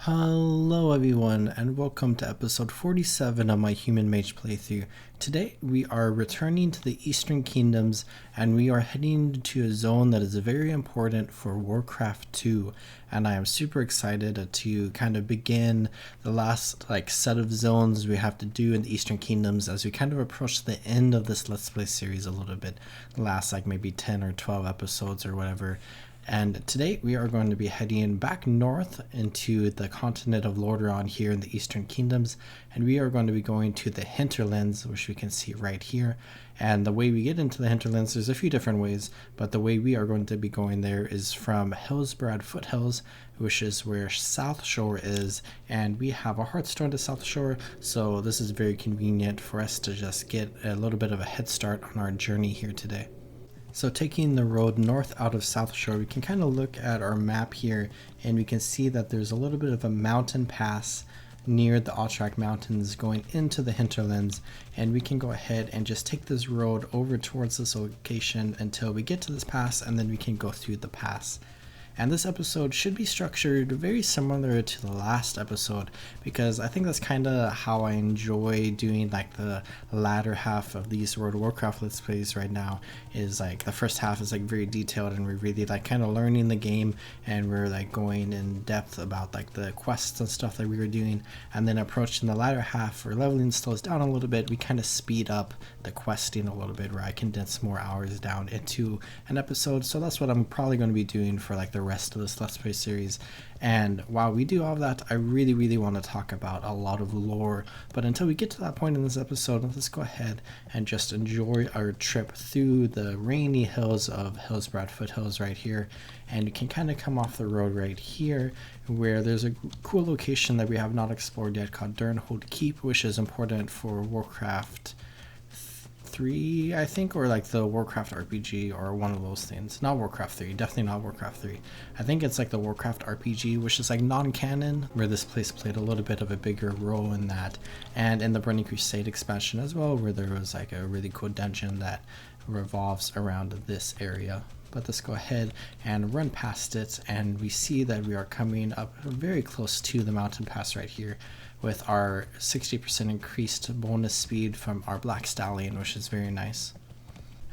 Hello everyone and welcome to episode 47 of my Human Mage playthrough. Today we are returning to the Eastern Kingdoms and we are heading to a zone that is very important for Warcraft 2, and I am super excited to kind of begin the last set of zones we have to do in the Eastern Kingdoms as we kind of approach the end of this Let's Play series a little bit, the last maybe 10 or 12 episodes or whatever. And today we are going to be heading back north into the continent of Lordaeron here in the Eastern Kingdoms, and we are going to be going to the hinterlands, which we can see right here. And the way we get into the hinterlands, there's a few different ways, but the way we are going to be going there is from Hillsbrad Foothills, which is where South Shore is, and we have a Hearthstone to South Shore, so this is very convenient for us to just get a little bit of a head start on our journey here today. So taking the road north out of South Shore, we can kind of look at our map here and we can see that there's a little bit of a mountain pass near the Altrak Mountains going into the hinterlands, and we can go ahead and just take this road over towards this location until we get to this pass, and then we can go through the pass. And this episode should be structured very similar to the last episode, because I think that's kind of how I enjoy doing the latter half of these World of Warcraft Let's Plays right now. Is the first half is very detailed and we're really kind of learning the game, and we're going in depth about the quests and stuff that we were doing, and then approaching the latter half where leveling slows down a little bit, we kind of speed up the questing a little bit, where I condense more hours down into an episode. So that's what I'm probably going to be doing for the rest of this Let's Play series. And while we do all of that, I really want to talk about a lot of lore, but until we get to that point in this episode, let's go ahead and just enjoy our trip through the rainy hills of Hillsbrad Foothills right here. And you can kind of come off the road right here where there's a cool location that we have not explored yet called Durnhold Keep, which is important for Warcraft 3, I think, or the Warcraft RPG, or one of those things. Not Warcraft 3, definitely not Warcraft 3. I think it's the Warcraft RPG, which is non-canon, where this place played a little bit of a bigger role in that, and in the Burning Crusade expansion as well, where there was a really cool dungeon that revolves around this area. But let's go ahead and run past it, and we see that we are coming up very close to the mountain pass right here, with our 60% increased bonus speed from our Black Stallion, which is very nice.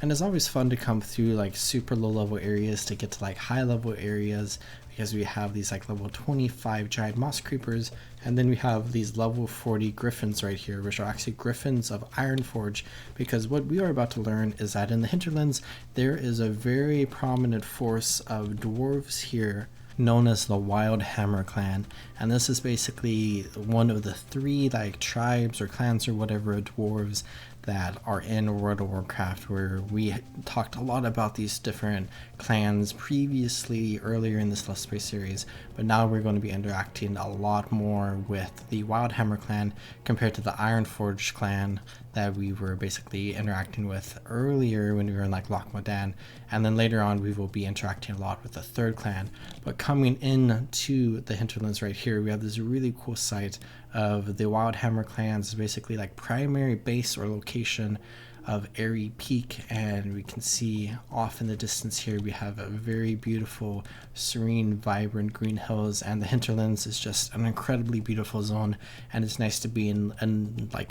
And it's always fun to come through super low level areas to get to high level areas, because we have these level 25 giant moss creepers, and then we have these level 40 griffins right here, which are actually griffins of Ironforge, because what we are about to learn is that in the hinterlands there is a very prominent force of dwarves here known as the Wildhammer Clan, and this is basically one of the three tribes or clans or whatever of dwarves that are in World of Warcraft, where we talked a lot about these different clans previously earlier in this Let's Play series, but now we're going to be interacting a lot more with the Wildhammer Clan compared to the Ironforge clan that we were basically interacting with earlier when we were in Loch Modan, and then later on we will be interacting a lot with the third clan. But coming into the hinterlands right here, we have this really cool site of the Wildhammer Clan's basically primary base or location of Airy Peak, and we can see off in the distance here we have a very beautiful, serene, vibrant green hills, and the hinterlands is just an incredibly beautiful zone, and it's nice to be in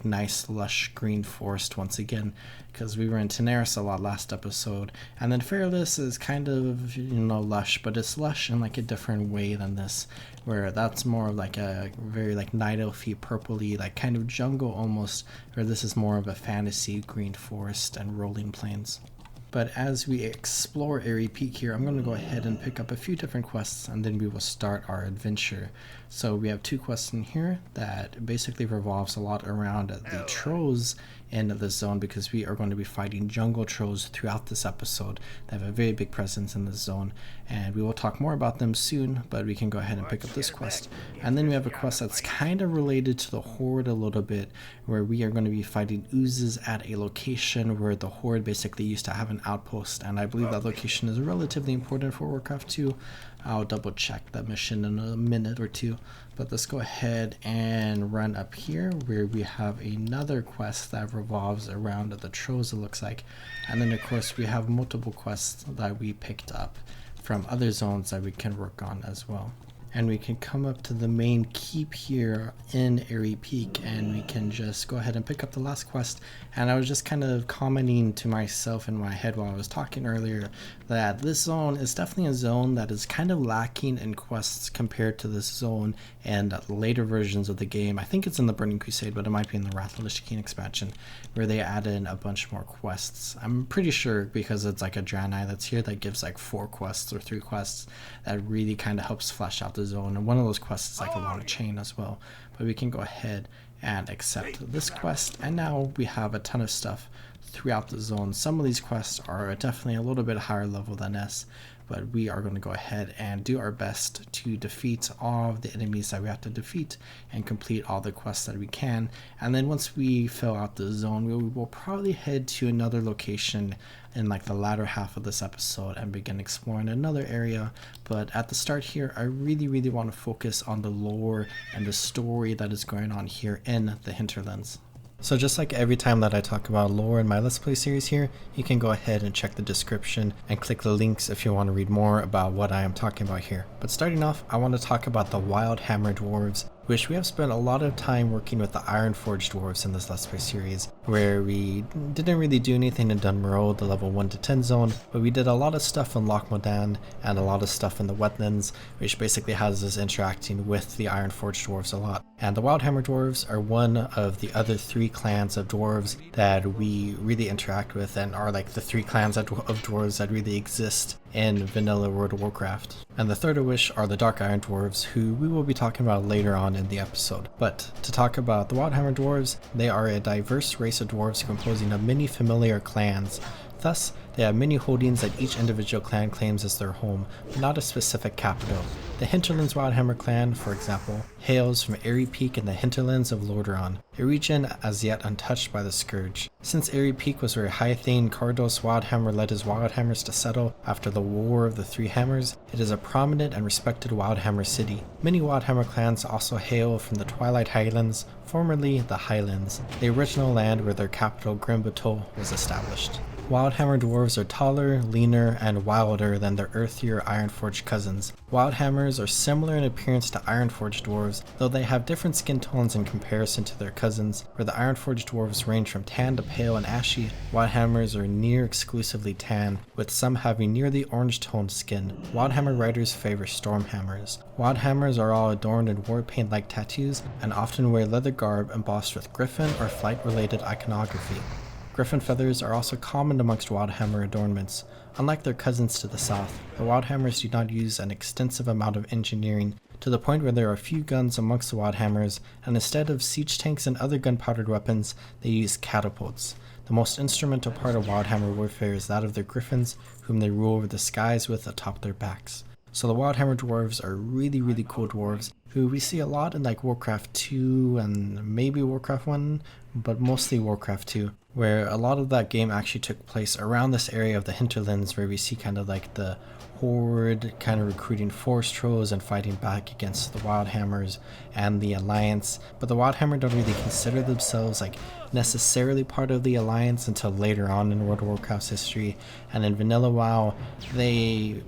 nice lush green forest once again, because we were in Tenaris a lot last episode, and then Fairless is kind of lush, but it's lush in a different way than this, where that's more of a very night elfy, purpley, kind of jungle almost, where this is more of a fantasy green forest and rolling plains. But as we explore Airy Peak here, I'm going to go ahead and pick up a few different quests, and then we will start our adventure. So we have two quests in here that basically revolves a lot around the trolls in the zone, because we are going to be fighting jungle trolls throughout this episode. They have a very big presence in this zone, and we will talk more about them soon, but we can go ahead and pick up this quest. And then we have a quest that's kind of related to the Horde a little bit, where we are going to be fighting oozes at a location where the Horde basically used to have an outpost, and I believe that location is relatively important for Warcraft 2. I'll double check that mission in a minute or two, but let's go ahead and run up here where we have another quest that revolves around the trolls, it looks like. And then of course we have multiple quests that we picked up from other zones that we can work on as well. and we can come up to the main keep here in Airy Peak, and we can just go ahead and pick up the last quest. And I was just kind of commenting to myself in my head while I was talking earlier that this zone is definitely a zone that is kind of lacking in quests compared to this zone and later versions of the game. I think it's in the Burning Crusade, but it might be in the Wrath of the Lich King expansion where they added in a bunch more quests. I'm pretty sure because it's like a Draenei that's here that gives like 4 quests or 3 quests that really kind of helps flesh out the zone, and one of those quests is like a long chain as well. But we can go ahead and accept this quest, and now we have a ton of stuff throughout the zone. Some of these quests are definitely a little bit higher level than us, but we are going to go ahead and do our best to defeat all of the enemies that we have to defeat and complete all the quests that we can. And then once we fill out the zone, we will probably head to another location in like the latter half of this episode and begin exploring another area. But at the start here, I really want to focus on the lore and the story that is going on here in the Hinterlands. So just like every time that I talk about lore in my Let's Play series here, you can go ahead and check the description and click the links if you want to read more about what I am talking about here. But starting off, I want to talk about the Wildhammer Dwarves, which we have spent a lot of time working with the Ironforge Dwarves in this Let's Play series, where we didn't really do anything in Dunmerode, the level 1 to 10 zone, but we did a lot of stuff in Loch Modan and a lot of stuff in the wetlands, which basically has us interacting with the Ironforge Dwarves a lot. And the Wildhammer Dwarves are one of the other 3 clans of dwarves that we really interact with, and are like the 3 clans of dwarves that really exist in vanilla World of Warcraft. And the third of which are the Dark Iron Dwarves, who we will be talking about later on in the episode. But to talk about the Wildhammer Dwarves, they are a diverse race of dwarves composing of many familiar clans. Thus, they have many holdings that each individual clan claims as their home, but not a specific capital. The Hinterlands Wildhammer Clan, for example, hails from Airy Peak in the hinterlands of Lordaeron, a region as yet untouched by the Scourge. Since Airy Peak was where High Thane Cardos Wildhammer led his Wildhammers to settle after the War of the Three Hammers, it is a prominent and respected Wildhammer city. Many Wildhammer clans also hail from the Twilight Highlands, formerly the Highlands, the original land where their capital Grimbatul was established. Wildhammer dwarves are taller, leaner, and wilder than their earthier Ironforge cousins. Wildhammers are similar in appearance to Ironforge dwarves, though they have different skin tones in comparison to their cousins. Where the Ironforge dwarves range from tan to pale and ashy, Wildhammers are near exclusively tan, with some having nearly orange-toned skin. Wildhammer riders favor Stormhammers. Wildhammers are all adorned in war paint-like tattoos, and often wear leather garb embossed with griffin or flight-related iconography. Griffin feathers are also common amongst Wildhammer adornments. Unlike their cousins to the south, the Wildhammers do not use an extensive amount of engineering, to the point where there are few guns amongst the Wildhammers, and instead of siege tanks and other gun-powdered weapons, they use catapults. The most instrumental part of Wildhammer warfare is that of their griffins, whom they rule over the skies with atop their backs. So the Wildhammer dwarves are really cool dwarves, who we see a lot in like Warcraft 2 and maybe Warcraft 1, but mostly Warcraft 2, where a lot of that game actually took place around this area of the Hinterlands, where we see kind of like the Horde kind of recruiting forest trolls and fighting back against the Wildhammers and the Alliance. But the Wildhammer don't really consider themselves like necessarily part of the Alliance until later on in World of Warcraft's history, and in Vanilla WoW they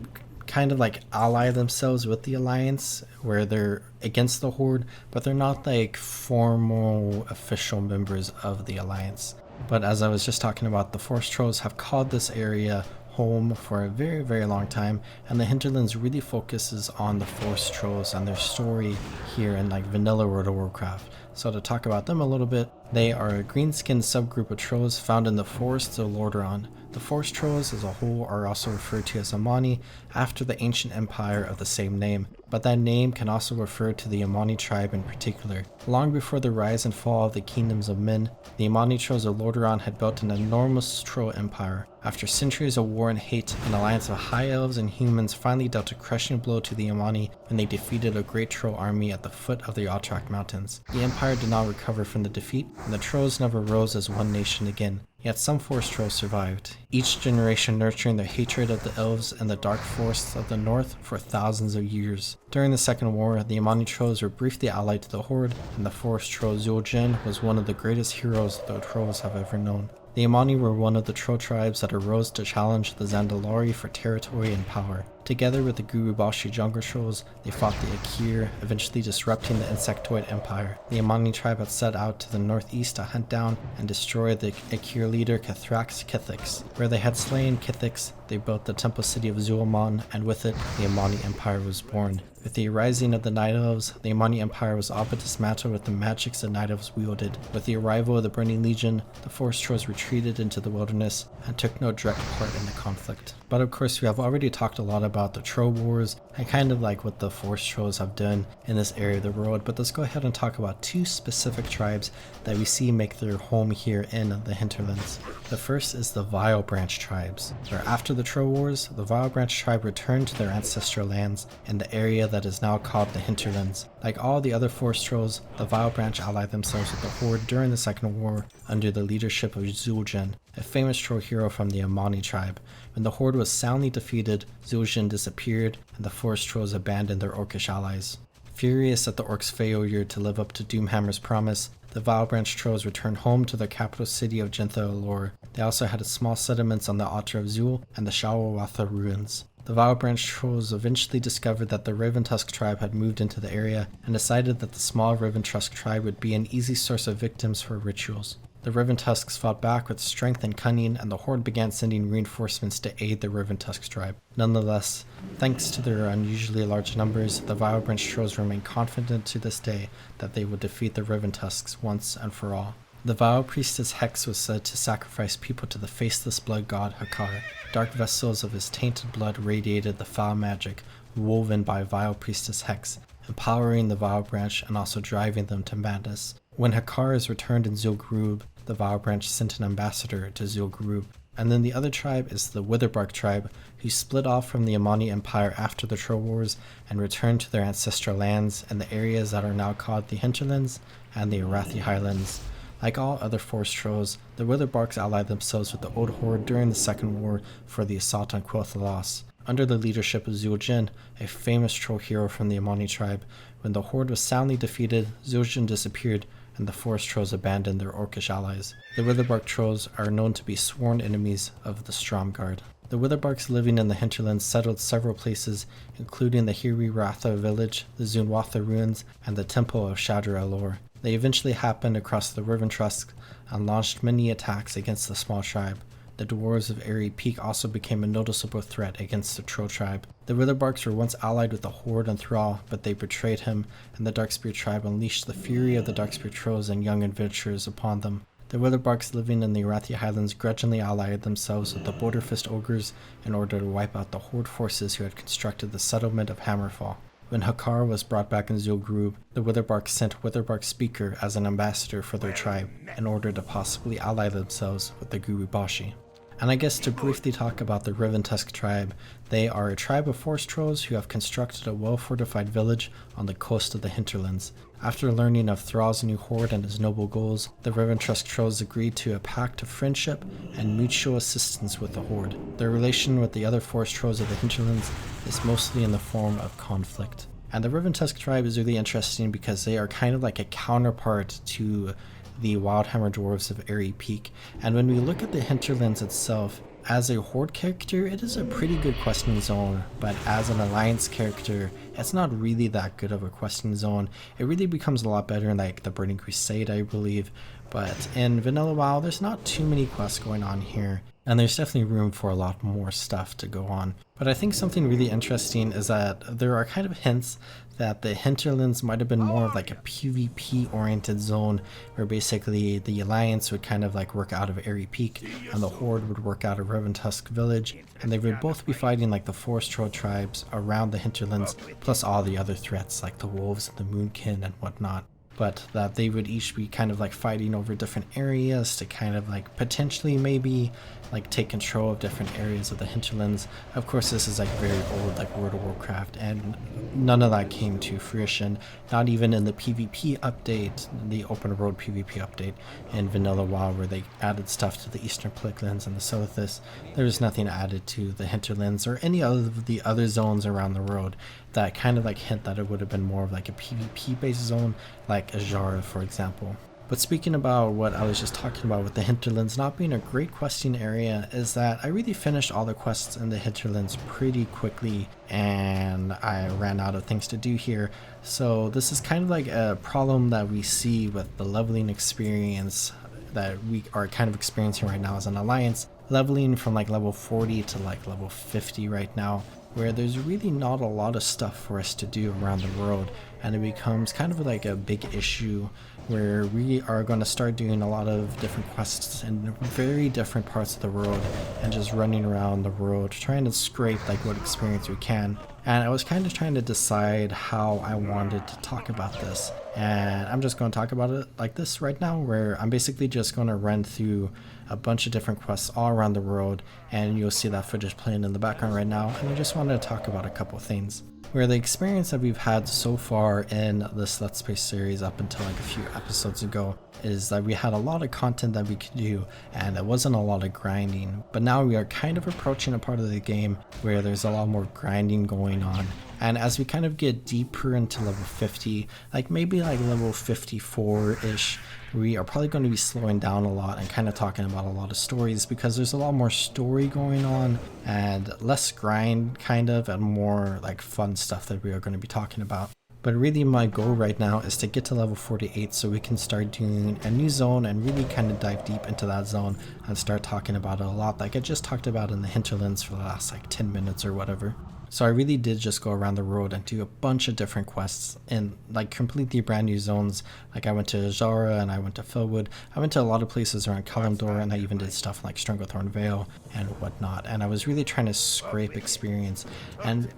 kind of like ally themselves with the Alliance, where they're against the Horde, but they're not like formal official members of the Alliance. But as I was just talking about, the Forest Trolls have called this area home for a very long time, and the Hinterlands really focuses on the Forest Trolls and their story here in like vanilla World of Warcraft. So to talk about them a little bit, they are a green-skinned subgroup of trolls found in the forests of Lordaeron. The Forest Trolls as a whole are also referred to as Amani, after the ancient empire of the same name, but that name can also refer to the Amani tribe in particular. Long before the rise and fall of the kingdoms of men, the Amani trolls of Lordaeron had built an enormous troll empire. After centuries of war and hate, an alliance of high elves and humans finally dealt a crushing blow to the Amani when they defeated a great troll army at the foot of the Altrak Mountains. The empire did not recover from the defeat, and the trolls never rose as one nation again. Yet some forest trolls survived, each generation nurturing their hatred of the elves and the dark forests of the north for thousands of years. During the Second War, the Amani trolls were briefly allied to the Horde, and the forest troll Zul'jin was one of the greatest heroes the trolls have ever known. The Amani were one of the troll tribes that arose to challenge the Zandalari for territory and power. Together with the Gurubashi jungle trolls, they fought the Akir, eventually disrupting the Insectoid Empire. The Amani tribe had set out to the northeast to hunt down and destroy the Akir leader Kithrax Kithix. Where they had slain Kithix, they built the temple city of Zul'Aman, and with it, the Amani Empire was born. With the rising of the Night Elves, the Amani Empire was all but dismantled with the magics the Night Elves wielded. With the arrival of the Burning Legion, the Forest Trolls retreated into the wilderness and took no direct part in the conflict. But of course, we have already talked a lot about the Troll Wars and kind of like what the Forest Trolls have done in this area of the world, but let's go ahead and talk about two specific tribes that we see make their home here in the hinterlands. The first is the Vile Branch tribes, where after the Troll Wars, the Vile Branch tribe returned to their ancestral lands in the area that is now called the hinterlands. Like all the other Forest Trolls, the Vile Branch allied themselves with the Horde during the Second War under the leadership of Zul'Jin, a famous troll hero from the Amani tribe. When the Horde was soundly defeated, Zul'Jin disappeared and the Forest Trolls abandoned their Orcish allies. Furious at the Orcs' failure to live up to Doomhammer's promise, the Vile Branch Trolls returned home to their capital city of Jintha Alor. They also had small settlements on the altar of Zul and the Shawawatha ruins. The Vile Branch Trolls eventually discovered that the Raventusk tribe had moved into the area and decided that the small Raventusk tribe would be an easy source of victims for rituals. The Raventusks fought back with strength and cunning, and the Horde began sending reinforcements to aid the Raventusk tribe. Nonetheless, thanks to their unusually large numbers, the Vile Branch Trolls remain confident to this day that they would defeat the Raventusks once and for all. The Vile Priestess Hex was said to sacrifice people to the faceless blood god Hakar. Dark vessels of his tainted blood radiated the foul magic woven by Vile Priestess Hex, empowering the Vile Branch and also driving them to madness. When Hakar is returned in Zul'Gurub, the Vile Branch sent an ambassador to Zul'Gurub. And then the other tribe is the Witherbark tribe, who split off from the Amani Empire after the Troll Wars and returned to their ancestral lands in the areas that are now called the Hinterlands and the Arathi Highlands. Like all other Forest Trolls, the Witherbarks allied themselves with the Old Horde during the Second War for the assault on Quel'Thalas. Under the leadership of Zul'Jin, a famous troll hero from the Amani tribe, when the Horde was soundly defeated, Zul'Jin disappeared and the Forest Trolls abandoned their Orcish allies. The Witherbark Trolls are known to be sworn enemies of the Stromgarde. The Witherbarks living in the hinterlands settled several places, including the Hiri Ratha village, the Zunwatha ruins, and the Temple of Shadar Alor. They eventually happened across the Raventusk and launched many attacks against the small tribe. The Dwarves of Airy Peak also became a noticeable threat against the Troll tribe. The Witherbarks were once allied with the Horde and Thrall, but they betrayed him, and the Darkspear tribe unleashed the fury of the Darkspear Trolls and young adventurers upon them. The Witherbarks living in the Arathi Highlands grudgingly allied themselves with the Borderfist Ogres in order to wipe out the Horde forces who had constructed the settlement of Hammerfall. When Hakar was brought back in Zul'Gurub, the Witherbarks sent Witherbark Speaker as an ambassador for their tribe in order to possibly ally themselves with the Gurubashi. And I guess to briefly talk about the Raventusk tribe, they are a tribe of forest trolls who have constructed a well-fortified village on the coast of the hinterlands. After learning of Thrall's new horde and his noble goals, the Raventusk trolls agreed to a pact of friendship and mutual assistance with the horde. Their relation with the other forest trolls of the hinterlands is mostly in the form of conflict. And the Raventusk tribe is really interesting because they are kind of like a counterpart to the Wildhammer Dwarves of Airy Peak. And when we look at the hinterlands itself, as a horde character, it is a pretty good questing zone, but as an alliance character, it's not really that good of a questing zone. It really becomes a lot better in like the Burning Crusade, I believe, but in Vanilla WoW, there's not too many quests going on here, and there's definitely room for a lot more stuff to go on. But I think something really interesting is that there are kind of hints that the hinterlands might have been more of like a PvP oriented zone where basically the alliance would kind of like work out of Airy Peak and the horde would work out of Raventusk village, and they would both be fighting like the forest troll tribes around the hinterlands plus all the other threats like the wolves and the moonkin and whatnot. But that they would each be kind of like fighting over different areas to kind of like potentially maybe like take control of different areas of the hinterlands. Of course, this is like very old like World of Warcraft, and none of that came to fruition, not even in the PvP update, the open world PvP update in Vanilla WoW where they added stuff to the Eastern Plicklands and the Southis. There was nothing added to the hinterlands or any of the other zones around the world that kind of like hint that it would have been more of like a PvP based zone like Azara, for example. But speaking about what I was just talking about with the hinterlands not being a great questing area, is that I really finished all the quests in the hinterlands pretty quickly and I ran out of things to do here. So this is kind of like a problem that we see with the leveling experience that we are kind of experiencing right now as an alliance, leveling from like level 40 to like level 50 right now, where there's really not a lot of stuff for us to do around the world, and it becomes kind of like a big issue where we are going to start doing a lot of different quests in very different parts of the world and just running around the world trying to scrape like what experience we can. And I was kind of trying to decide how I wanted to talk about this, and I'm just going to talk about it like this right now, where I'm basically just going to run through a bunch of different quests all around the world, and you'll see that footage playing in the background right now, and I just wanted to talk about a couple things. Where the experience that we've had so far in this Let's Play series up until like a few episodes ago is that we had a lot of content that we could do and it wasn't a lot of grinding, but now we are kind of approaching a part of the game where there's a lot more grinding going on. And as we kind of get deeper into level 50, like maybe like level 54-ish, we are probably going to be slowing down a lot and kind of talking about a lot of stories, because there's a lot more story going on and less grind kind of, and more like fun stuff that we are going to be talking about. But really my goal right now is to get to level 48 so we can start doing a new zone and really kind of dive deep into that zone and start talking about it a lot, like I just talked about in the hinterlands for the last like 10 minutes or whatever. So I really did just go around the world and do a bunch of different quests in like completely brand new zones. Like I went to Zara and I went to Felwood. I went to a lot of places around Kalimdor, and I even did stuff like Stranglethorn Vale and whatnot. And I was really trying to scrape experience. And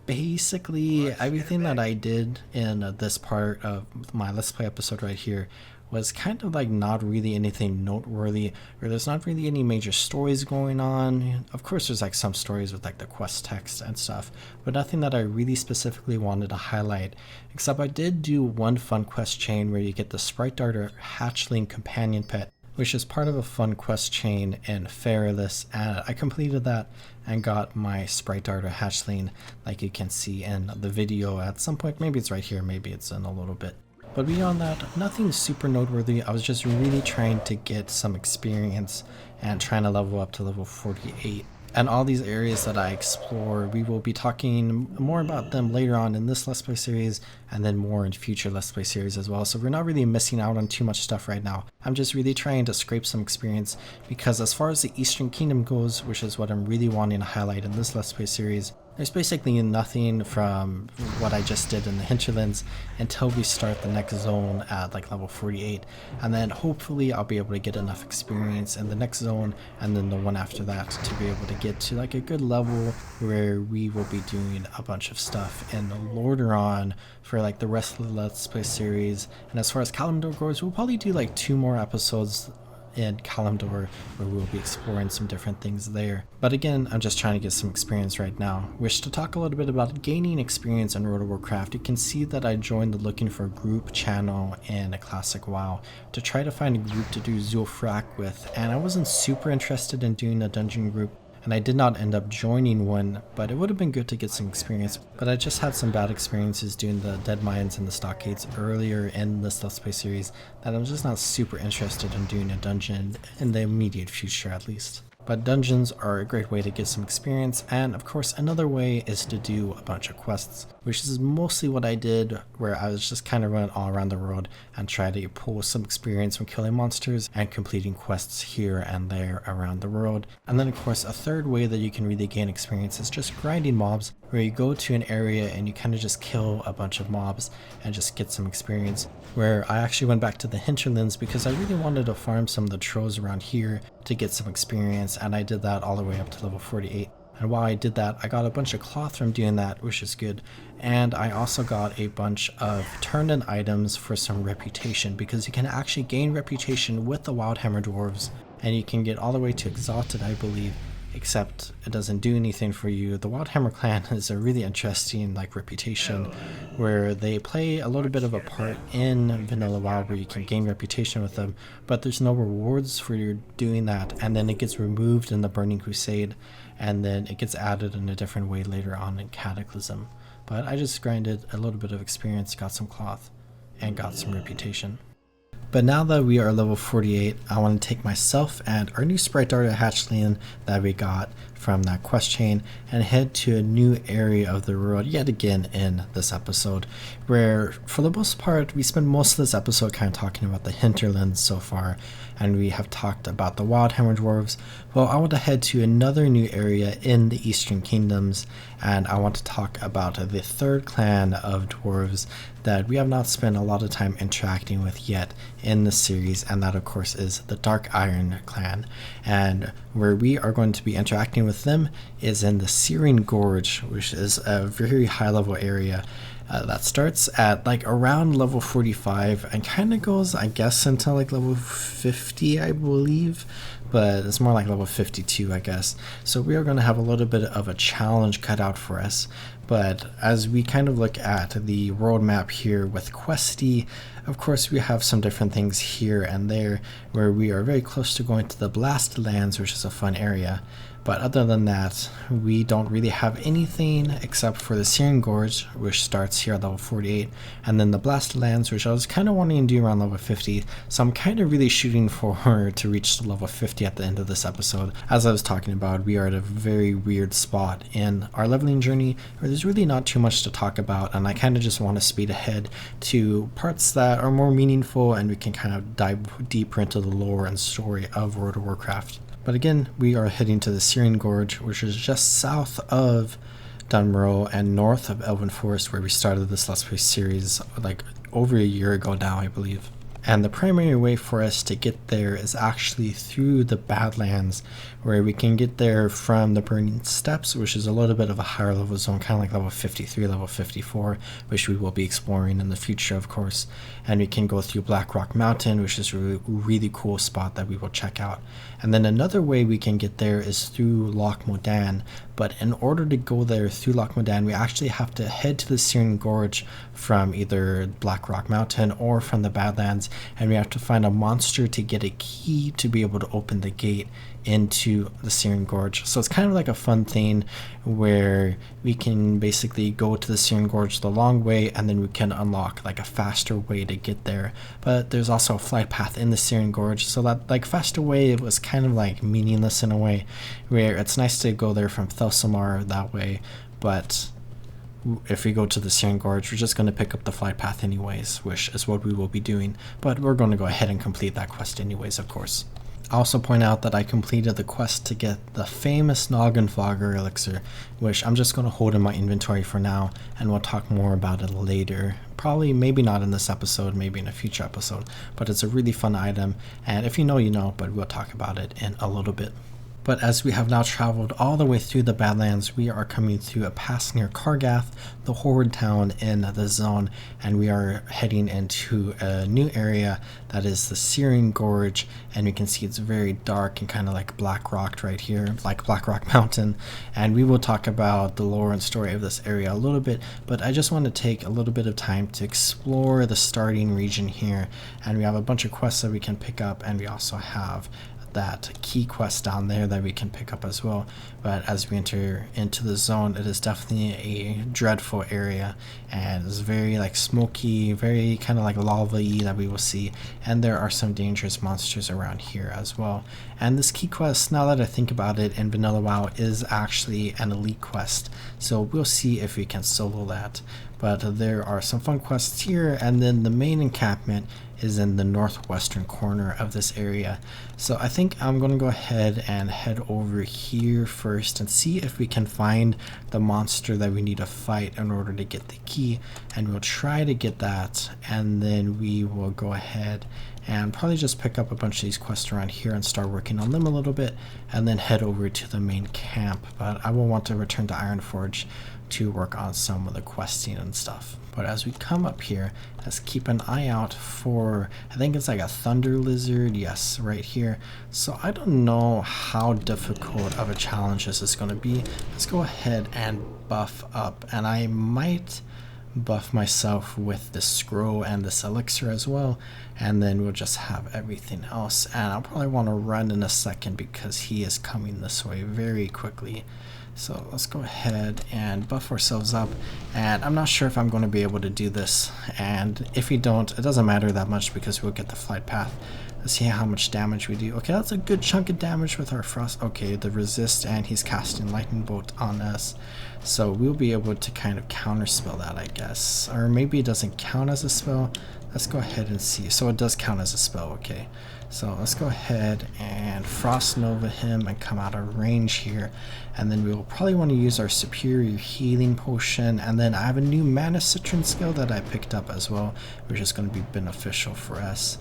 basically everything that I did in this part of my Let's Play episode right here was kind of like not really anything noteworthy, or there's not really any major stories going on. Of course there's like some stories with like the quest text and stuff, but nothing that I really specifically wanted to highlight, except I did do one fun quest chain where you get the Sprite Darter Hatchling companion pet, which is part of a fun quest chain in Fairless, and I completed that and got my Sprite Darter Hatchling, like you can see in the video at some point. Maybe it's right here, maybe it's in a little bit. But beyond that, nothing super noteworthy. I was just really trying to get some experience and trying to level up to level 48. And all these areas that I explore, we will be talking more about them later on in this Let's Play series, and then more in future Let's Play series as well. So we're not really missing out on too much stuff right now. I'm just really trying to scrape some experience, because as far as the Eastern Kingdom goes, which is what I'm really wanting to highlight in this Let's Play series, there's basically nothing from what I just did in the hinterlands until we start the next zone at like level 48, and then hopefully I'll be able to get enough experience in the next zone and then the one after that to be able to get to like a good level where we will be doing a bunch of stuff in Lordaeron for like the rest of the Let's Play series. And as far as Kalimdor goes, we'll probably do like 2 more episodes in Kalimdor where we'll be exploring some different things there. But again, I'm just trying to get some experience right now. Wish to talk a little bit about gaining experience in World of Warcraft. You can see that I joined the Looking for Group channel in a Classic WoW to try to find a group to do Zul'Farrak with, and I wasn't super interested in doing a dungeon group, and I did not end up joining one, but it would have been good to get some experience. But I just had some bad experiences doing the Dead Mines and the Stockades earlier in this Let's Play series that I'm just not super interested in doing a dungeon in the immediate future at least. But dungeons are a great way to get some experience, and of course another way is to do a bunch of quests, which is mostly what I did, where I was just kind of running all around the world and try to pull some experience from killing monsters and completing quests here and there around the world. And then of course a third way that you can really gain experience is just grinding mobs, where you go to an area and you kind of just kill a bunch of mobs and just get some experience. Where I actually went back to the hinterlands because I really wanted to farm some of the trolls around here to get some experience, and I did that all the way up to level 48. And while I did that, I got a bunch of cloth from doing that, which is good. And I also got a bunch of turned-in items for some reputation, because you can actually gain reputation with the Wildhammer Dwarves, and you can get all the way to Exalted, I believe, except it doesn't do anything for you. The Wildhammer Clan is a really interesting like reputation, where they play a little bit of a part in Vanilla WoW, where you can gain reputation with them, but there's no rewards for you doing that, and then it gets removed in the Burning Crusade, and then it gets added in a different way later on in Cataclysm. But I just grinded a little bit of experience, got some cloth, and got some reputation. But now that we are level 48, I want to take myself and our new sprite darter hatchling that we got from that quest chain and head to a new area of the world yet again in this episode, where for the most part we spend most of this episode kind of talking about the hinterlands so far, and we have talked about the Wildhammer Dwarves. Well, I want to head to another new area in the Eastern Kingdoms, and I want to talk about the third clan of Dwarves that we have not spent a lot of time interacting with yet in the series, and that of course is the Dark Iron Clan. And where we are going to be interacting with them is in the Searing Gorge, which is a very high level area that starts at like around level 45 and kind of goes, I guess, until like level 50, I believe, but it's more like level 52, I guess. So we are going to have a little bit of a challenge cut out for us. But as we kind of look at the world map here with Questy, of course we have some different things here and there where we are very close to going to the Blast Lands, which is a fun area. But other than that, we don't really have anything except for the Searing Gorge, which starts here at level 48, and then the Blast Lands, which I was kind of wanting to do around level 50, so I'm kind of really shooting for to reach the level 50 at the end of this episode. As I was talking about, we are at a very weird spot in our leveling journey where there's really not too much to talk about, and I kind of just want to speed ahead to parts that are more meaningful and we can kind of dive deeper into the lore and story of World of Warcraft. But again, we are heading to the Searing Gorge, which is just south of Dunmerle and north of Elven Forest, where we started this Let's Play series like over a year ago now, I believe. And the primary way for us to get there is actually through the Badlands, where we can get there from the Burning Steppes, which is a little bit of a higher level zone, kind of like level 53, level 54, which we will be exploring in the future, of course. And we can go through Blackrock Mountain, which is a really cool spot that we will check out. And then another way we can get there is through Loch Modan, but in order to go there through Loch Modan, we actually have to head to the Searing Gorge from either Blackrock Mountain or from the Badlands, and we have to find a monster to get a key to be able to open the gate into the Searing Gorge. So it's kind of like a fun thing where we can basically go to the Searing Gorge the long way and then we can unlock like a faster way to get there. But there's also a flight path in the Searing Gorge, so that like faster way was kind of like meaningless in a way, where it's nice to go there from Thelsamar that way, but if we go to the Searing Gorge, we're just going to pick up the flight path anyways, which is what we will be doing. But we're going to go ahead and complete that quest anyways, of course. I also point out that I completed the quest to get the famous Noggenfogger elixir, which I'm just going to hold in my inventory for now, and we'll talk more about it later. Probably, maybe not in this episode, maybe in a future episode, but it's a really fun item, and if you know, you know, but we'll talk about it in a little bit. But as we have now traveled all the way through the Badlands, we are coming through a pass near Kargath, the Horde town in the zone, and we are heading into a new area that is the Searing Gorge, and we can see it's very dark and kind of like black rocked right here, like Blackrock Mountain, and we will talk about the lore and story of this area a little bit, but I just want to take a little bit of time to explore the starting region here, and we have a bunch of quests that we can pick up, and we also have that key quest down there that we can pick up as well. But as we enter into the zone, it is definitely a dreadful area, and it's very like smoky, very kind of like lava-y that we will see, and there are some dangerous monsters around here as well. And this key quest, now that I think about it, in Vanilla WoW is actually an elite quest, so we'll see if we can solo that. But there are some fun quests here, and then the main encampment is in the northwestern corner of this area. So I think I'm going to go ahead and head over here first and see if we can find the monster that we need to fight in order to get the key, and we'll try to get that, and then we will go ahead and probably just pick up a bunch of these quests around here and start working on them a little bit, and then head over to the main camp. But I will want to return to Ironforge to work on some of the questing and stuff. But as we come up here, let's keep an eye out for, I think it's like a thunder lizard, yes, right here. So I don't know how difficult of a challenge this is going to be. Let's go ahead and buff up, and I might buff myself with this scroll and this elixir as well, and then we'll just have everything else. And I'll probably want to run in a second because he is coming this way very quickly. So let's go ahead and buff ourselves up, and I'm not sure if I'm going to be able to do this, and if we don't, it doesn't matter that much because we'll get the flight path. Let's see how much damage we do. Okay, that's a good chunk of damage with our frost. Okay, the resist, and he's casting lightning bolt on us, so we'll be able to kind of counterspell that, I guess, or maybe it doesn't count as a spell. Let's go ahead and see. So it does count as a spell. Okay, so let's go ahead and Frost Nova him and come out of range here, and then we will probably want to use our superior healing potion, and then I have a new mana citron skill that I picked up as well, which is going to be beneficial for us.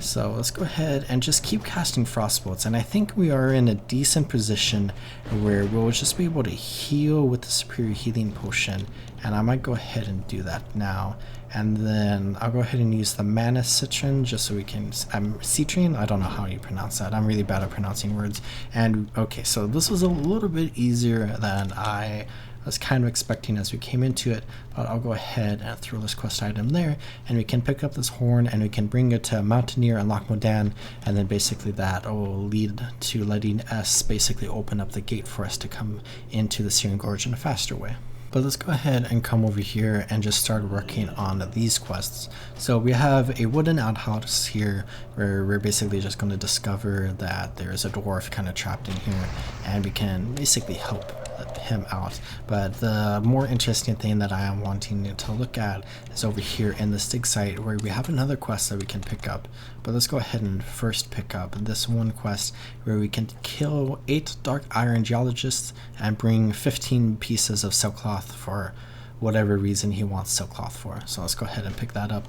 So let's go ahead and just keep casting frost bolts, and I think we are in a decent position where we'll just be able to heal with the superior healing potion, and I might go ahead and do that now. And then I'll go ahead and use the mana citron just so we can, citron, I don't know how you pronounce that, I'm really bad at pronouncing words. And okay, so this was a little bit easier than I was kind of expecting as we came into it, but I'll go ahead and throw this quest item there, and we can pick up this horn and we can bring it to Mountaineer and Loch Modan, and then basically that will lead to letting us basically open up the gate for us to come into the Searing Gorge in a faster way. But let's go ahead and come over here and just start working on these quests. So we have a wooden outhouse here where we're basically just going to discover that there's a dwarf kind of trapped in here, and we can basically help him out. But the more interesting thing that I am wanting to look at is over here in this dig site where we have another quest that we can pick up. But let's go ahead and first pick up this one quest where we can kill 8 dark iron geologists and bring 15 pieces of silkcloth for whatever reason he wants silkcloth for. So let's go ahead and pick that up,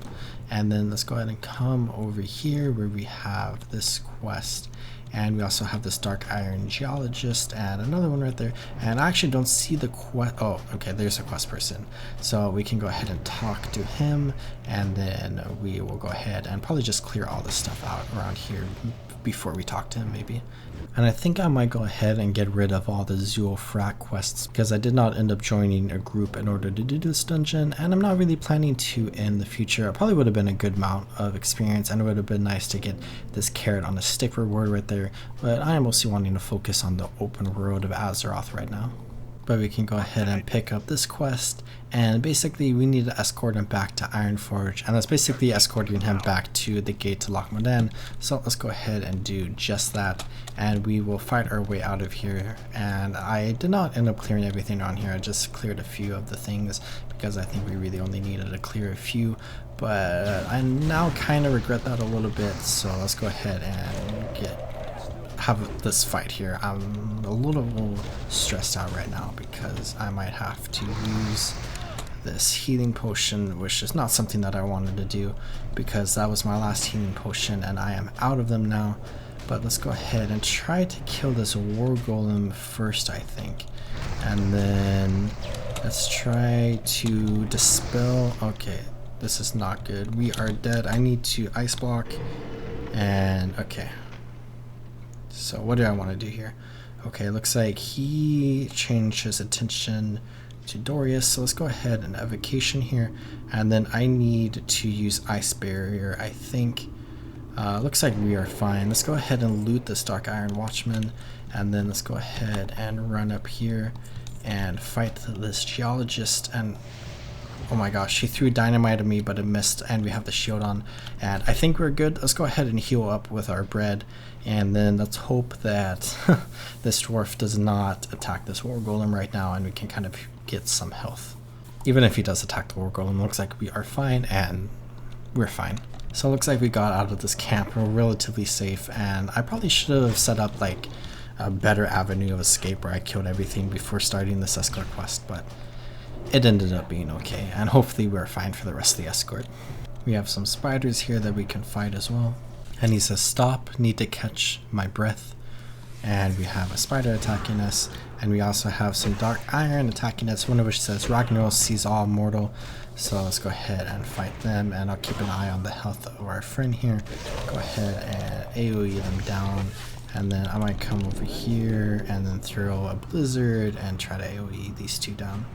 and then let's go ahead and come over here where we have this quest, and we also have this dark iron geologist and another one right there, and I actually don't see the quest. Oh, okay, there's a quest person, so we can go ahead and talk to him, and then we will go ahead and probably just clear all this stuff out around here before we talk to him maybe. And I think I might go ahead and get rid of all the Zoofrak quests because I did not end up joining a group in order to do this dungeon, and I'm not really planning to in the future. It probably would have been a good amount of experience, and it would have been nice to get this carrot on a stick reward right there, but I am mostly wanting to focus on the open world of Azeroth right now. But we can go ahead and pick up this quest, and basically we need to escort him back to Ironforge, and that's basically escorting him back to the gate to Loch Modan. So let's go ahead and do just that, and we will fight our way out of here. And I did not end up clearing everything around here, I just cleared a few of the things because I think we really only needed to clear a few, but I now kind of regret that a little bit. So let's go ahead and have this fight here. I'm a little stressed out right now because I might have to use this healing potion, which is not something that I wanted to do because that was my last healing potion and I am out of them now. But let's go ahead and try to kill this war golem first, I think, and then let's try to dispel. Okay, this is not good. We are dead. I need to ice block, and okay. So what do I want to do here? Okay, looks like he changed his attention to Dorius, so let's go ahead and evocation here, and then I need to use ice barrier, I think. Looks like we are fine. Let's go ahead and loot this dark iron watchman, and then let's go ahead and run up here and fight this geologist. And oh my gosh, he threw dynamite at me, but it missed, and we have the shield on, and I think we're good. Let's go ahead and heal up with our bread, and then let's hope that this dwarf does not attack this war golem right now, and we can kind of get some health. Even if he does attack the war golem, looks like we are fine, and we're fine. So it looks like we got out of this camp. We're relatively safe, and I probably should have set up like a better avenue of escape where I killed everything before starting this escort quest, but it ended up being okay, and hopefully we're fine for the rest of the escort. We have some spiders here that we can fight as well. And he says, stop, need to catch my breath. And we have a spider attacking us, and we also have some dark iron attacking us, one of which says Ragnaros sees all mortal. So let's go ahead and fight them, and I'll keep an eye on the health of our friend here. Go ahead and AoE them down, and then I might come over here and then throw a blizzard and try to AoE these two down.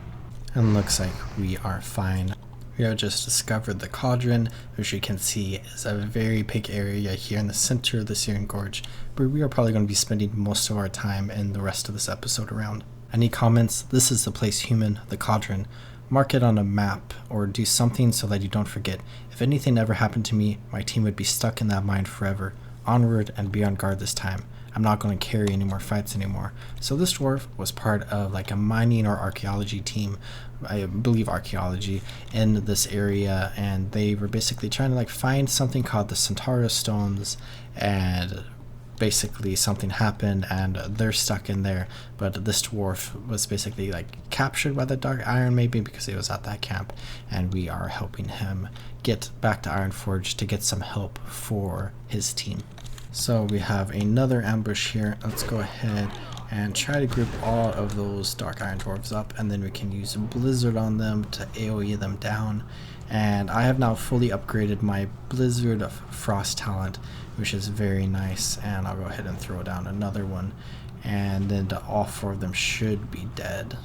And looks like we are fine. We have just discovered the cauldron, which you can see is a very big area here in the center of the Searing Gorge, where we are probably going to be spending most of our time in the rest of this episode around. And he comments, "This is the place, human, the cauldron. Mark it on a map or do something so that you don't forget. If anything ever happened to me, my team would be stuck in that mine forever. Onward and be on guard this time. I'm not going to carry any more fights anymore." So this dwarf was part of like a mining or archaeology team, I believe archaeology, in this area, and they were basically trying to like find something called the Centaurus stones, and basically something happened and they're stuck in there. But this dwarf was basically like captured by the Dark Iron, maybe because he was at that camp, and we are helping him get back to Ironforge to get some help for his team. So we have another ambush here. Let's go ahead and try to group all of those Dark Iron Dwarves up, and then we can use Blizzard on them to AoE them down. And I have now fully upgraded my Blizzard of Frost talent, which is very nice, and I'll go ahead and throw down another one, and then all 4 of them should be dead.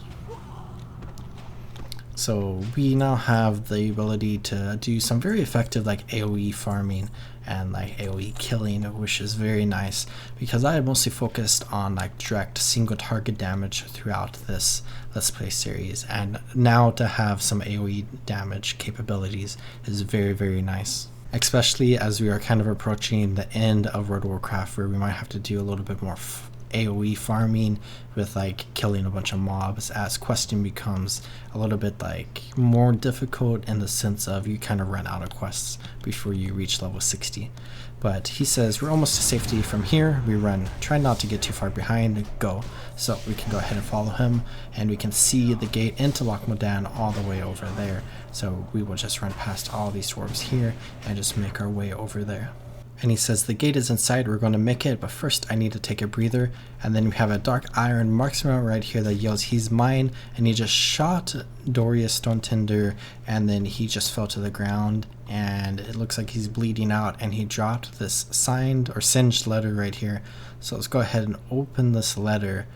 So we now have the ability to do some very effective like AoE farming and like AoE killing, which is very nice because I had mostly focused on like direct single target damage throughout this Let's Play series, and now to have some AoE damage capabilities is very, very nice. Especially as we are kind of approaching the end of World of Warcraft, where we might have to do a little bit more AoE farming with like killing a bunch of mobs, as questing becomes a little bit like more difficult in the sense of you kind of run out of quests before you reach level 60. But he says we're almost to safety from here. We run, try not to get too far behind, go. So we can go ahead and follow him, and we can see the gate into Loch Modan all the way over there. So we will just run past all these dwarves here and just make our way over there. And he says the gate is inside, we're going to make it, but first I need to take a breather. And then we have a Dark Iron marksman right here that yells, "He's mine," and he just shot Dorius Stonetinder, and then he just fell to the ground, and it looks like he's bleeding out, and he dropped this signed or singed letter right here. So let's go ahead and open this letter,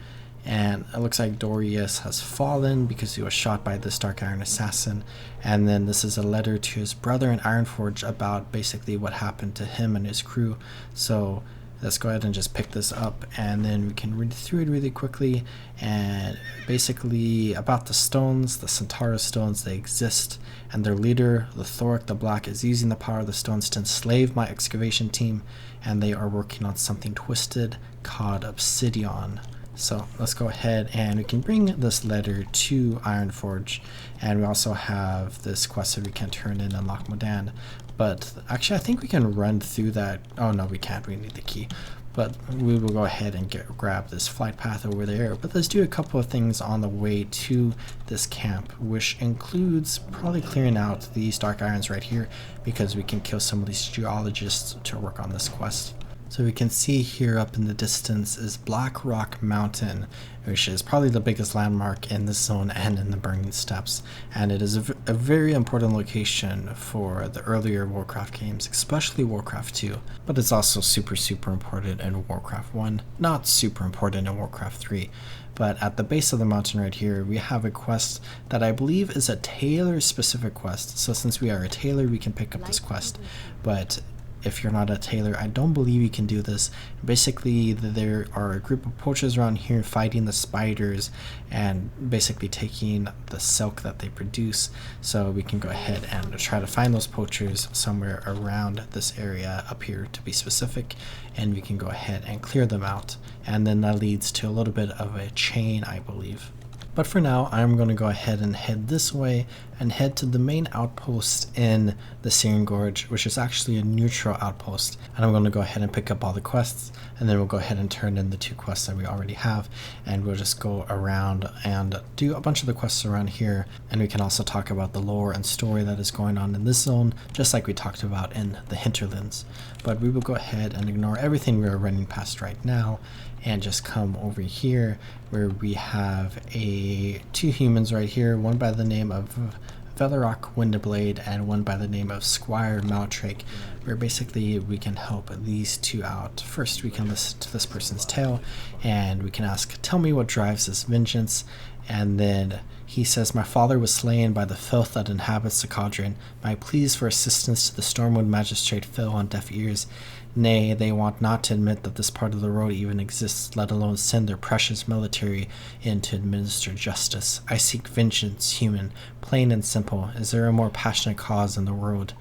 and it looks like Dorius has fallen because he was shot by this Dark Iron assassin. And then this is a letter to his brother in Ironforge about basically what happened to him and his crew. So let's go ahead and just pick this up, and then we can read through it really quickly. And basically about the stones, the Centaurus stones, they exist, and their leader, the Thoric the Black, is using the power of the stones to enslave my excavation team, and they are working on something twisted called Obsidian. So let's go ahead and we can bring this letter to Ironforge, and we also have this quest that we can turn in Loch Modan. But actually I think we can run through that. Oh no, we can't, we need the key. But we will go ahead and grab this flight path over there. But let's do a couple of things on the way to this camp, which includes probably clearing out these Dark Irons right here, because we can kill some of these geologists to work on this quest. So we can see here up in the distance is Black Rock Mountain, which is probably the biggest landmark in this zone and in the Burning Steppes. And it is a very important location for the earlier Warcraft games, especially Warcraft 2. But it's also super important in Warcraft 1, not super important in Warcraft 3. But at the base of the mountain right here, we have a quest that I believe is a tailor specific quest. So since we are a tailor, we can pick up this quest. But if you're not a tailor, I don't believe you can do this. Basically, there are a group of poachers around here fighting the spiders and basically taking the silk that they produce. So we can go ahead and try to find those poachers somewhere around this area up here, to be specific, and we can go ahead and clear them out. And then that leads to a little bit of a chain, I believe. But for now, I'm going to go ahead and head this way and head to the main outpost in the Searing Gorge, which is actually a neutral outpost. And I'm going to go ahead and pick up all the quests, and then we'll go ahead and turn in the 2 quests that we already have, and we'll just go around and do a bunch of the quests around here. And we can also talk about the lore and story that is going on in this zone, just like we talked about in the Hinterlands. But we will go ahead and ignore everything we are running past right now and just come over here where we have 2 humans right here, one by the name of Velarock Windblade and one by the name of Squire Maltrake, where basically we can help these 2 out. First, we can listen to this person's tale, and we can ask, "Tell me what drives this vengeance," and then He says, "My father was slain by the filth that inhabits the cauldron. My pleas for assistance to the Stormwood Magistrate fell on deaf ears. Nay, they want not to admit that this part of the road even exists, let alone send their precious military in to administer justice. I seek vengeance, human, plain and simple. Is there a more passionate cause in the world?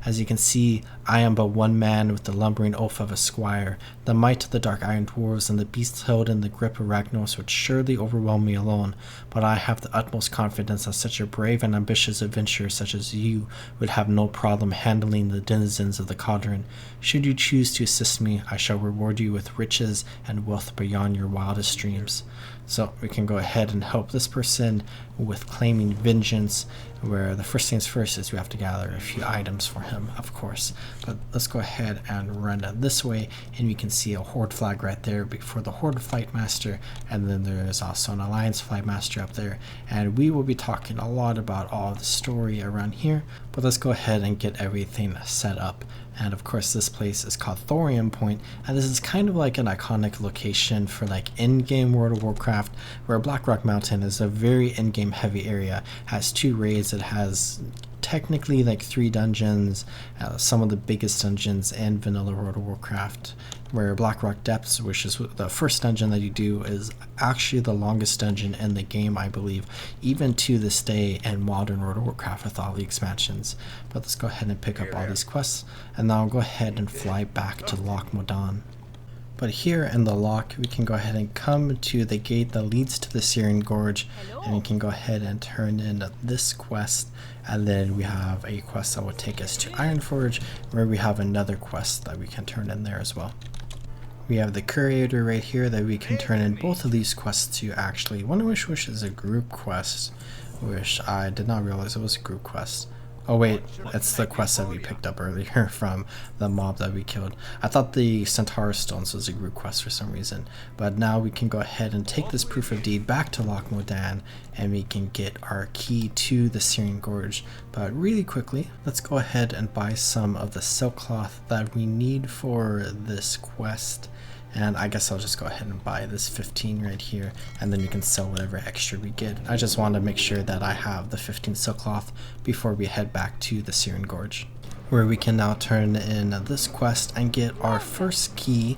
As you can see, I am but one man with the lumbering oath of a squire. The might of the Dark Iron Dwarves and the beasts held in the grip of Ragnos would surely overwhelm me alone, but I have the utmost confidence that such a brave and ambitious adventurer such as you would have no problem handling the denizens of the cauldron. Should you choose to assist me, I shall reward you with riches and wealth beyond your wildest dreams." So we can go ahead and help this person with claiming vengeance, where the first things first is we have to gather a few items for him, of course. But let's go ahead and run this way, and we can see a horde flag right there for the horde flight master, and then there's also an alliance flight master up there, and we will be talking a lot about all the story around here. But let's go ahead and get everything set up. And of course this place is called Thorium Point, and this is kind of like an iconic location for like in-game World of Warcraft, where Blackrock Mountain is a very in-game heavy area. It has 2 raids, it has technically like 3 dungeons, some of the biggest dungeons in vanilla World of Warcraft, where Blackrock Depths, which is the first dungeon that you do, is actually the longest dungeon in the game, I believe, even to this day in modern World of Warcraft with all the expansions. But let's go ahead and pick up all these quests, and now I'll go ahead and fly back to Loch Modan. But here in the lock, we can go ahead and come to the gate that leads to the Syrian Gorge, and we can go ahead and turn in this quest, and then we have a quest that will take us to Ironforge, where we have another quest that we can turn in there as well. We have the Curator right here that we can turn in both of these quests to, actually. One of which is a group quest, which I did not realize it was a group quest. Oh wait, it's the quest that we picked up earlier from the mob that we killed. I thought the Centaur Stones was a group quest for some reason. But now we can go ahead and take this proof of deed back to Loch Modan, and we can get our key to the Syrian Gorge. But really quickly, let's go ahead and buy some of the silk cloth that we need for this quest. And I guess I'll just go ahead and buy this 15 right here, and then we can sell whatever extra we get. I just want to make sure that I have the 15 silk cloth before we head back to the Syrian Gorge, where we can now turn in this quest and get our first key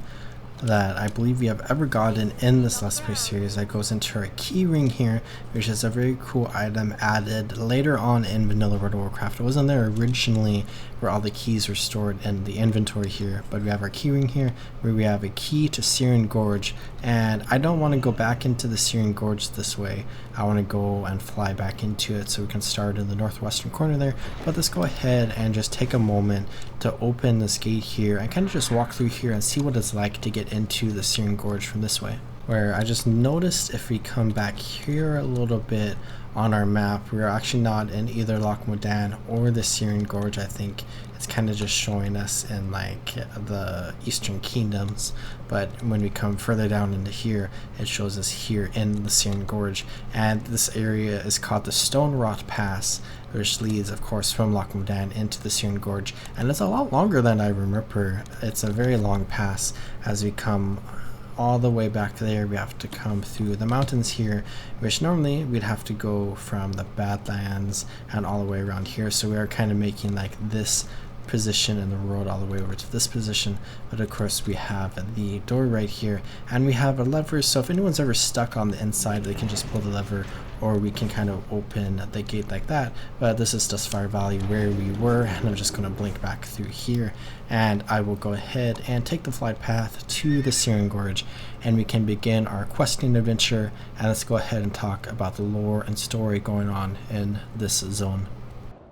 that I believe we have ever gotten in this Let's Play series, that goes into our key ring here, which is a very cool item added later on in vanilla World of Warcraft. It wasn't there originally, where all the keys were stored in the inventory here, but we have our key ring here where we have a key to Syrian Gorge, and I don't want to go back into the Syrian Gorge this way. I want to go and fly back into it so we can start in the northwestern corner there. But let's go ahead and just take a moment to open this gate here and kind of just walk through here and see what it's like to get into the Syrian Gorge from this way. Where I just noticed if we come back here a little bit on our map, we're actually not in either Loch Modan or the Syrian Gorge. I think it's kind of just showing us in like the Eastern Kingdoms, but when we come further down into here, it shows us here in the Syrian Gorge. And this area is called the Stone Rot Pass, which leads of course from Loch Modan into the Syrian Gorge, and it's a lot longer than I remember. It's a very long pass. As we come all the way back there, we have to come through the mountains here, which normally we'd have to go from the Badlands and all the way around here. So we are kind of making like this position in the road all the way over to this position. But of course we have the door right here, and we have a lever, so if anyone's ever stuck on the inside, they can just pull the lever, or we can kind of open the gate like that. But this is Dustfire Valley where we were, and I'm just going to blink back through here, and I will go ahead and take the flight path to the Syrian Gorge, and we can begin our questing adventure. And let's go ahead and talk about the lore and story going on in this zone.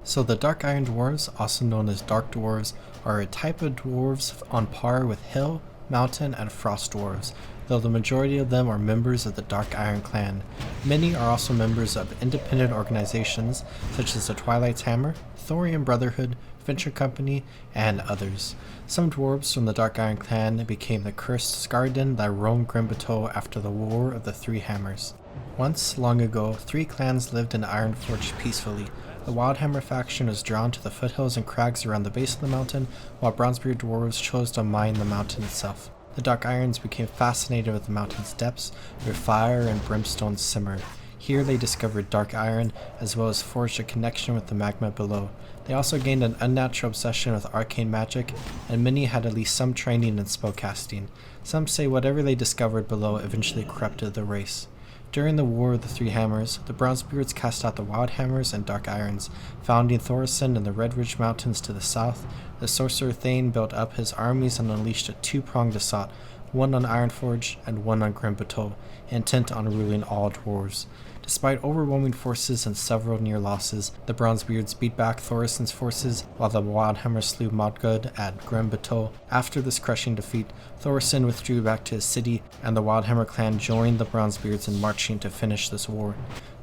So the Dark Iron Dwarves, also known as Dark Dwarves, are a type of dwarves on par with Hill, Mountain, and Frost Dwarves, though the majority of them are members of the Dark Iron Clan. Many are also members of independent organizations such as the Twilight's Hammer, Thorium Brotherhood, Venture Company, and others. Some dwarves from the Dark Iron Clan became the cursed Skarden that roamed Grimbato after the War of the Three Hammers. Once, long ago, 3 clans lived in Ironforge peacefully. The Wildhammer faction was drawn to the foothills and crags around the base of the mountain, while Bronzebeard dwarves chose to mine the mountain itself. The Dark Irons became fascinated with the mountain's depths, where fire and brimstone simmered. Here they discovered dark iron, as well as forged a connection with the magma below. They also gained an unnatural obsession with arcane magic, and many had at least some training in spellcasting. Some say whatever they discovered below eventually corrupted the race. During the War of the Three Hammers, the Bronzebeards cast out the Wildhammers and Dark Irons, founding Thoresen in the Red Ridge Mountains to the south. The sorcerer Thane built up his armies and unleashed a two-pronged assault, one on Ironforge and one on Grim Bateau, intent on ruling all dwarves. Despite overwhelming forces and several near losses, the Bronzebeards beat back Thoresen's forces, while the Wildhammer slew Modgud at Grim Bateau. After this crushing defeat, Thoresen withdrew back to his city, and the Wildhammer clan joined the Bronzebeards in marching to finish this war.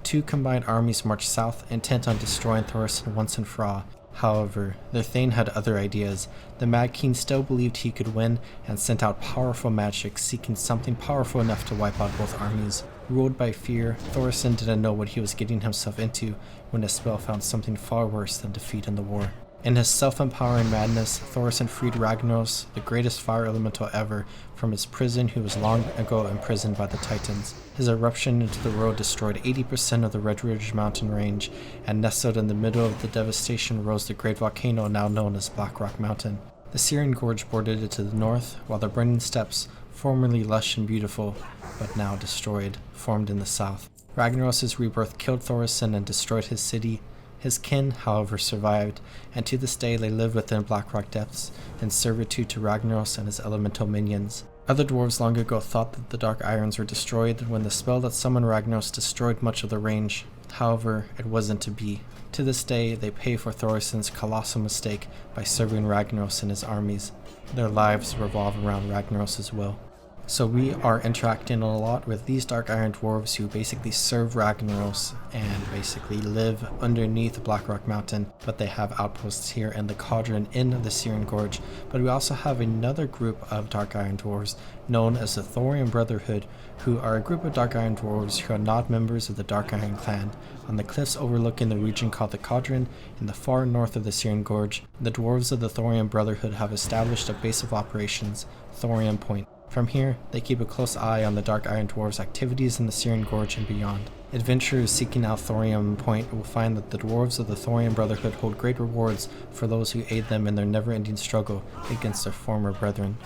Two combined armies marched south, intent on destroying Thoresen once and for all. However, their Thane had other ideas. The Mad King still believed he could win, and sent out powerful magic, seeking something powerful enough to wipe out both armies. Ruled by fear, Thoresen didn't know what he was getting himself into when his spell found something far worse than defeat in the war. In his self-empowering madness, Thoresen freed Ragnaros, the greatest fire elemental ever, from his prison who was long ago imprisoned by the Titans. His eruption into the world destroyed 80% of the Red Ridge mountain range, and nestled in the middle of the devastation rose the great volcano now known as Black Rock Mountain. The Syrian Gorge bordered it to the north, while the Burning Steppes, formerly lush and beautiful, but now destroyed, formed in the south. Ragnaros' rebirth killed Thoresen and destroyed his city. His kin, however, survived, and to this day they live within Blackrock depths, in servitude to Ragnaros and his elemental minions. Other dwarves long ago thought that the Dark Irons were destroyed when the spell that summoned Ragnaros destroyed much of the range. However, it wasn't to be. To this day, they pay for Thoresen's colossal mistake by serving Ragnaros and his armies. Their lives revolve around Ragnaros' will. So we are interacting a lot with these Dark Iron Dwarves who basically serve Ragnaros and basically live underneath Blackrock Mountain, but they have outposts here in the Cauldron in the Syrian Gorge. But we also have another group of Dark Iron Dwarves known as the Thorian Brotherhood, who are a group of Dark Iron Dwarves who are not members of the Dark Iron Clan. On the cliffs overlooking the region called the Cauldron, in the far north of the Syrian Gorge, the dwarves of the Thorian Brotherhood have established a base of operations, Thorian Point. From here, they keep a close eye on the Dark Iron Dwarves' activities in the Syrian Gorge and beyond. Adventurers seeking out Thorian Point will find that the dwarves of the Thorian Brotherhood hold great rewards for those who aid them in their never-ending struggle against their former brethren.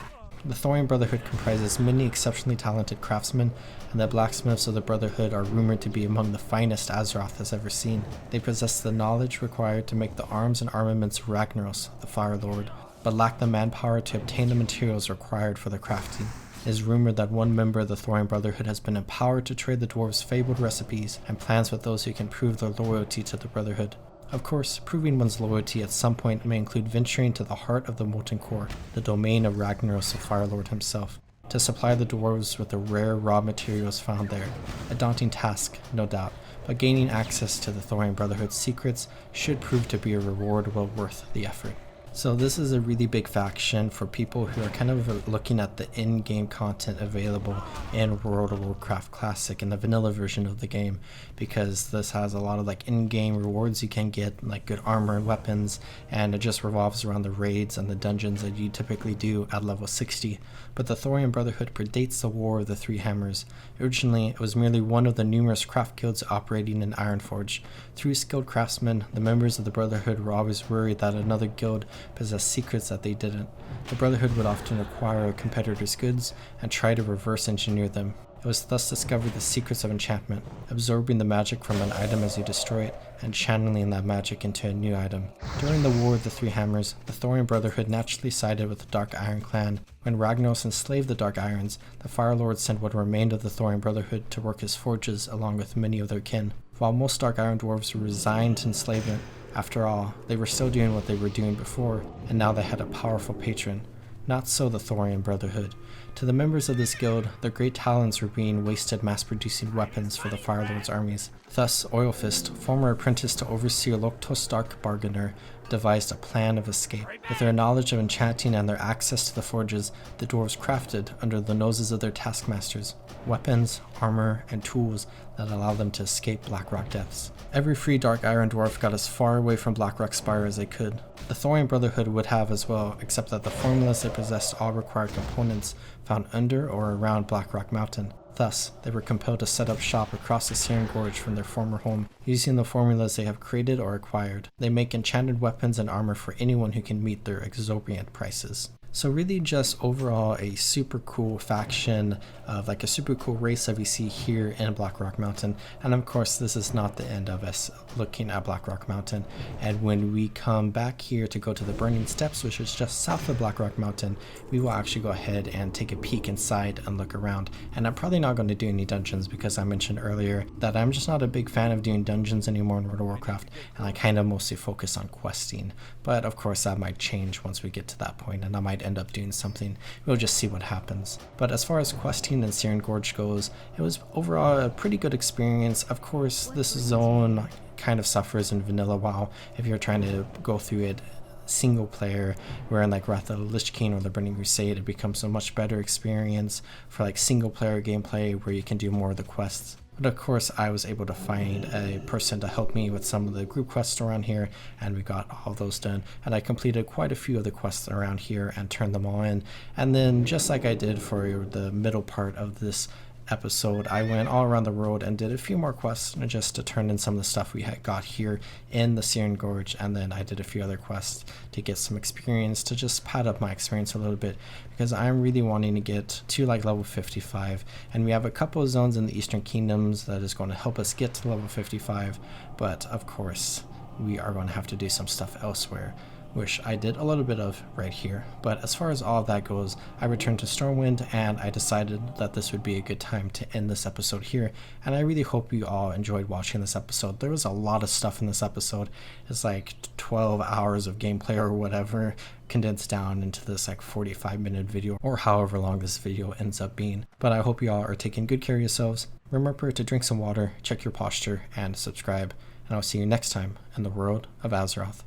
The Thorian Brotherhood comprises many exceptionally talented craftsmen, and the blacksmiths of the Brotherhood are rumored to be among the finest Azeroth has ever seen. They possess the knowledge required to make the arms and armaments of Ragnaros, the Fire Lord, but lack the manpower to obtain the materials required for the crafting. It is rumored that one member of the Thorian Brotherhood has been empowered to trade the dwarves' fabled recipes and plans with those who can prove their loyalty to the Brotherhood. Of course, proving one's loyalty at some point may include venturing to the heart of the Molten Core, the domain of Ragnaros the Firelord himself, to supply the dwarves with the rare raw materials found there. A daunting task, no doubt, but gaining access to the Thorian Brotherhood's secrets should prove to be a reward well worth the effort. So this is a really big faction for people who are kind of looking at the in-game content available in World of Warcraft Classic and the vanilla version of the game, because this has a lot of like in-game rewards you can get, like good armor and weapons, and it just revolves around the raids and the dungeons that you typically do at level 60. But the Thorian Brotherhood predates the War of the Three Hammers. Originally, it was merely one of the numerous craft guilds operating in Ironforge. Through skilled craftsmen, the members of the Brotherhood were always worried that another guild possessed secrets that they didn't. The Brotherhood would often acquire a competitor's goods and try to reverse engineer them. It was thus discovered the secrets of enchantment, absorbing the magic from an item as you destroy it, and channeling that magic into a new item. During the War of the Three Hammers, the Thorian Brotherhood naturally sided with the Dark Iron Clan. When Ragnaros enslaved the Dark Irons, the Fire Lord sent what remained of the Thorian Brotherhood to work his forges along with many of their kin. While most Dark Iron Dwarves were resigned to enslavement, after all, they were still doing what they were doing before, and now they had a powerful patron. Not so the Thorian Brotherhood. To the members of this guild, their great talents were being wasted mass-producing weapons for the Fire Lord's armies. Thus, Oilfist, former apprentice to Overseer Loktos Dark Bargainer, devised a plan of escape. With their knowledge of enchanting and their access to the forges, the dwarves crafted, under the noses of their taskmasters, weapons, armor, and tools that allow them to escape Blackrock depths. Every free Dark Iron Dwarf got as far away from Blackrock Spire as they could. The Thorian Brotherhood would have as well, except that the formulas they possessed all required components found under or around Blackrock Mountain. Thus, they were compelled to set up shop across the Searing Gorge from their former home, using the formulas they have created or acquired. They make enchanted weapons and armor for anyone who can meet their exorbitant prices. So really just overall a super cool faction of like a super cool race that we see here in Blackrock Mountain. And of course this is not the end of us looking at Blackrock Mountain. And when we come back here to go to the Burning Steps, which is just south of Blackrock Mountain, we will actually go ahead and take a peek inside and look around. And I'm probably not going to do any dungeons because I mentioned earlier that I'm just not a big fan of doing dungeons anymore in World of Warcraft, and I kind of mostly focus on questing. But of course that might change once we get to that point, and I might end up doing something. We'll just see what happens. But as far as questing and Searing Gorge goes, it was overall a pretty good experience. Of course, this zone kind of suffers in vanilla WoW if you're trying to go through it single player, where in like Wrath of the Lich King or the Burning Crusade it becomes a much better experience for like single player gameplay where you can do more of the quests. But of course I was able to find a person to help me with some of the group quests around here, and we got all those done, and I completed quite a few of the quests around here and turned them all in. And then just like I did for the middle part of this episode, I went all around the world and did a few more quests just to turn in some of the stuff we had got here in the Searing Gorge, and then I did a few other quests to get some experience, to just pad up my experience a little bit, because I'm really wanting to get to like level 55, and we have a couple of zones in the Eastern Kingdoms that is going to help us get to level 55, but of course we are going to have to do some stuff elsewhere, which I did a little bit of right here. But as far as all of that goes, I returned to Stormwind, and I decided that this would be a good time to end this episode here, and I really hope you all enjoyed watching this episode. There was a lot of stuff in this episode. It's like 12 hours of gameplay or whatever condensed down into this like 45-minute video, or however long this video ends up being. But I hope you all are taking good care of yourselves. Remember to drink some water, check your posture, and subscribe, and I'll see you next time in the world of Azeroth.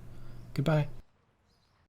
Goodbye.